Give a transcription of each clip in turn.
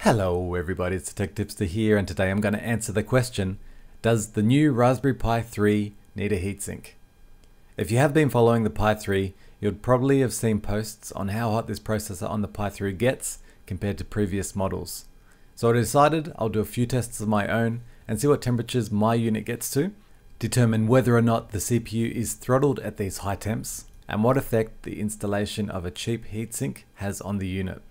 Hello everybody, it's Tech Tipster here, and today I'm going to answer the question, does the new Raspberry Pi 3 need a heatsink? If you have been following the Pi 3, you'd probably have seen posts on how hot this processor on the Pi 3 gets compared to previous models. So I decided I'll do a few tests of my own and see what temperatures my unit gets to, determine whether or not the CPU is throttled at these high temps, and what effect the installation of a cheap heatsink has on the unit.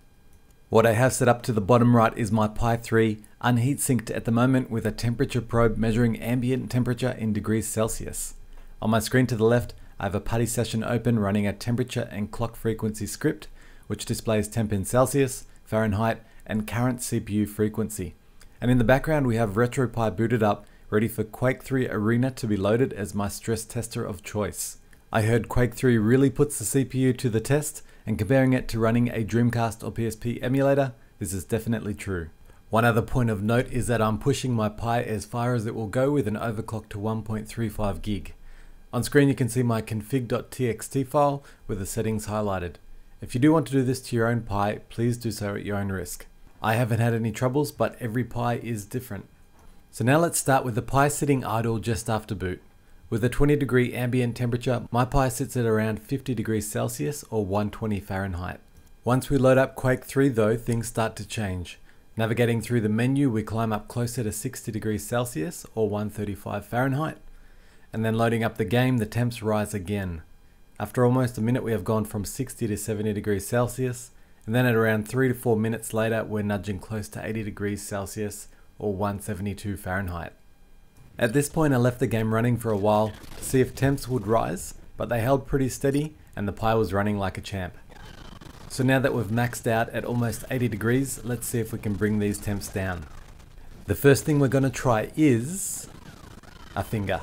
What I have set up to the bottom right is my Pi 3 unheat synced at the moment with a temperature probe measuring ambient temperature in degrees Celsius. On my screen to the left, I have a PuTTY session open running a temperature and clock frequency script, which displays temp in Celsius, Fahrenheit, and current CPU frequency. And in the background we have RetroPie booted up, ready for Quake 3 Arena to be loaded as my stress tester of choice. I heard Quake 3 really puts the CPU to the test, and comparing it to running a Dreamcast or PSP emulator, this is definitely true. One other point of note is that I'm pushing my Pi as far as it will go with an overclock to 1.35 gig. On screen you can see my config.txt file with the settings highlighted. If you do want to do this to your own Pi, please do so at your own risk. I haven't had any troubles, but every Pi is different. So now let's start with the Pi sitting idle just after boot. With a 20-degree ambient temperature, my Pi sits at around 50 degrees Celsius or 120 Fahrenheit. Once we load up Quake 3 though, things start to change. Navigating through the menu, we climb up closer to 60 degrees Celsius or 135 Fahrenheit. And then loading up the game, the temps rise again. After almost a minute, we have gone from 60 to 70 degrees Celsius. And then at around 3 to 4 minutes later, we're nudging close to 80 degrees Celsius or 172 Fahrenheit. At this point I left the game running for a while to see if temps would rise, but they held pretty steady and the Pi was running like a champ. So now that we've maxed out at almost 80 degrees, let's see if we can bring these temps down. The first thing we're going to try is a finger.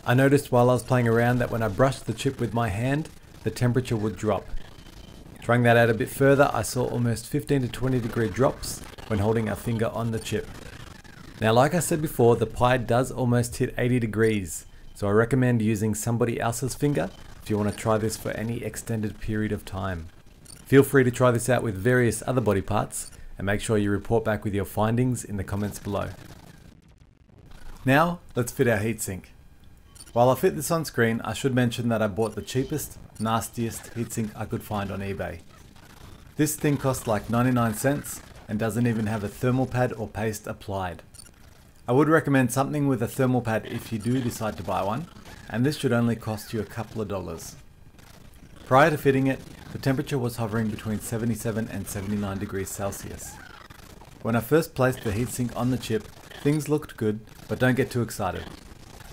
I noticed while I was playing around that when I brushed the chip with my hand, the temperature would drop. Trying that out a bit further, I saw almost 15 to 20 degree drops when holding a finger on the chip. Now, like I said before, the Pi does almost hit 80 degrees, so I recommend using somebody else's finger if you want to try this for any extended period of time. Feel free to try this out with various other body parts, and make sure you report back with your findings in the comments below. Now, let's fit our heatsink. While I fit this on screen, I should mention that I bought the cheapest, nastiest heatsink I could find on eBay. This thing cost like 99 cents and doesn't even have a thermal pad or paste applied. I would recommend something with a thermal pad if you do decide to buy one, and this should only cost you a couple of dollars. Prior to fitting it, the temperature was hovering between 77 and 79 degrees Celsius. When I first placed the heatsink on the chip, things looked good, but don't get too excited.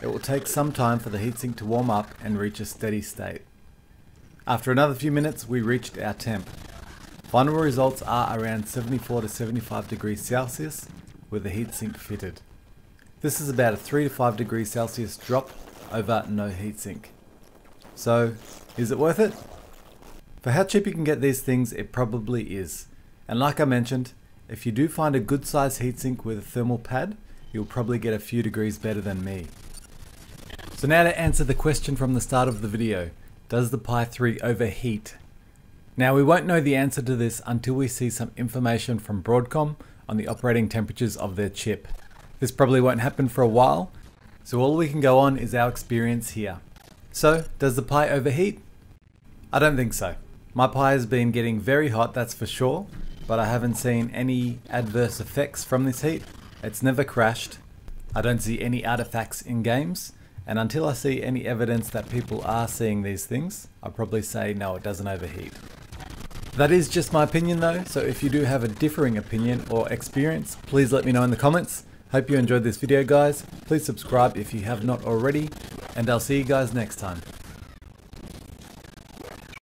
It will take some time for the heatsink to warm up and reach a steady state. After another few minutes, we reached our temp. Final results are around 74 to 75 degrees Celsius with the heatsink fitted. This is about a 3 to 5 degrees Celsius drop over no heatsink. So, is it worth it? For how cheap you can get these things, it probably is. And like I mentioned, if you do find a good size heatsink with a thermal pad, you'll probably get a few degrees better than me. So now to answer the question from the start of the video, does the Pi 3 overheat? Now we won't know the answer to this until we see some information from Broadcom on the operating temperatures of their chip. This probably won't happen for a while, so all we can go on is our experience here. So, does the Pi overheat? I don't think so. My Pi has been getting very hot, that's for sure, but I haven't seen any adverse effects from this heat. It's never crashed. I don't see any artifacts in games, and until I see any evidence that people are seeing these things, I'll probably say no, it doesn't overheat. That is just my opinion though, so if you do have a differing opinion or experience, please let me know in the comments. Hope you enjoyed this video guys, please subscribe if you have not already, and I'll see you guys next time.